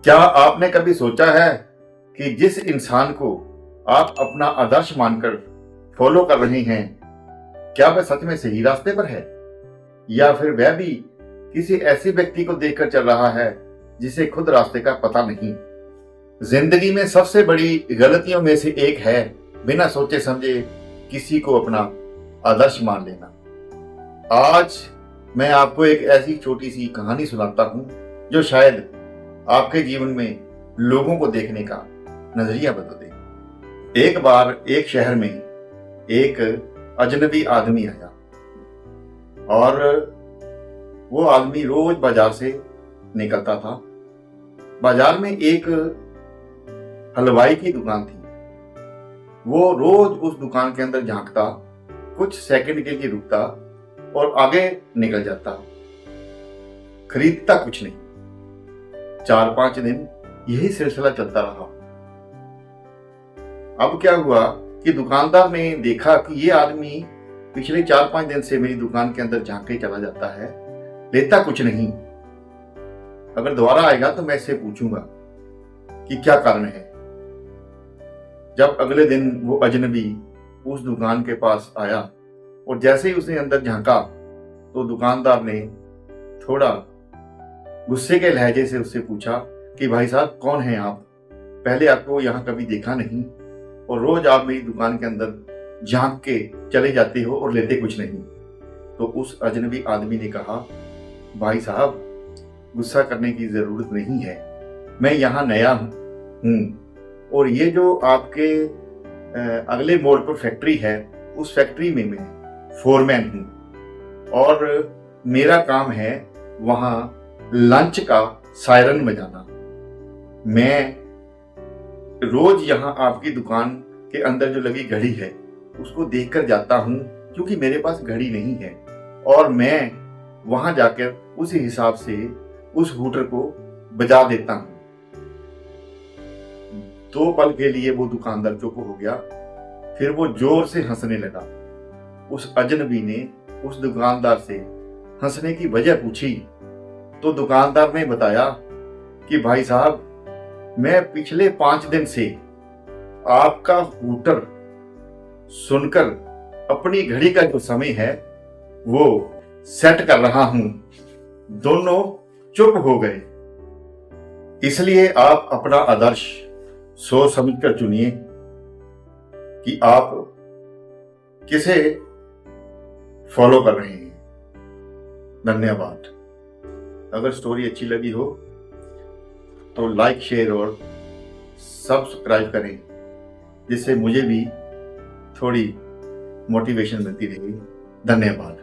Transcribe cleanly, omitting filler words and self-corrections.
क्या आपने कभी सोचा है कि जिस इंसान को आप अपना आदर्श मानकर फॉलो कर रहे हैं, क्या वह सच में सही रास्ते पर है, या फिर वह भी किसी ऐसे व्यक्ति को देखकर चल रहा है जिसे खुद रास्ते का पता नहीं। जिंदगी में सबसे बड़ी गलतियों में से एक है बिना सोचे समझे किसी को अपना आदर्श मान लेना। आज मैं आपको एक ऐसी छोटी सी कहानी सुनाता हूं जो शायद आपके जीवन में लोगों को देखने का नजरिया बदल दे। एक बार एक शहर में एक अजनबी आदमी आया और वो आदमी रोज बाजार से निकलता था। बाजार में एक हलवाई की दुकान थी। वो रोज उस दुकान के अंदर झांकता, कुछ सेकंड के लिए रुकता और आगे निकल जाता, खरीदता कुछ नहीं। 4-5 दिन यही सिलसिला चलता रहा। अब क्या हुआ कि दुकानदार ने देखा कि ये आदमी पिछले 4-5 दिन से मेरी दुकान के अंदर झांक के चला जाता है, लेता कुछ नहीं। अगर दोबारा आएगा तो मैं इससे पूछूंगा कि क्या कारण है। जब अगले दिन वो अजनबी उस दुकान के पास आया और जैसे ही उसने अंदर झांका तो दुकानदार ने थोड़ा गुस्से के लहजे से उससे पूछा कि भाई साहब, कौन हैं आप? पहले आपको यहाँ कभी देखा नहीं और रोज आप मेरी दुकान के अंदर झांक के चले जाते हो और लेते कुछ नहीं। तो उस अजनबी आदमी ने कहा, भाई साहब, गुस्सा करने की जरूरत नहीं है, मैं यहाँ नया हूँ और ये जो आपके अगले मोड़ पर फैक्ट्री है, उस फैक्ट्री में मैं फोरमैन हूँ और मेरा काम है वहाँ लंच का सायरन बजाना। मैं रोज यहाँ आपकी दुकान के अंदर जो लगी घड़ी है उसको देखकर जाता हूँ, क्योंकि मेरे पास घड़ी नहीं है, और मैं वहां जाकर उसी हिसाब से उस हूटर को बजा देता हूँ। 2 पल के लिए वो दुकानदार चुप हो गया, फिर वो जोर से हंसने लगा। उस अजनबी ने उस दुकानदार से हंसने की वजह पूछी तो दुकानदार ने बताया कि भाई साहब, मैं पिछले 5 दिन से आपका हूटर सुनकर अपनी घड़ी का जो समय है वो सेट कर रहा हूं। दोनों चुप हो गए। इसलिए आप अपना आदर्श सोच समझकर चुनिए कि आप किसे फॉलो कर रहे हैं। धन्यवाद। अगर स्टोरी अच्छी लगी हो तो लाइक, शेयर और सब्सक्राइब करें, जिससे मुझे भी थोड़ी मोटिवेशन मिलती रहेगी। धन्यवाद।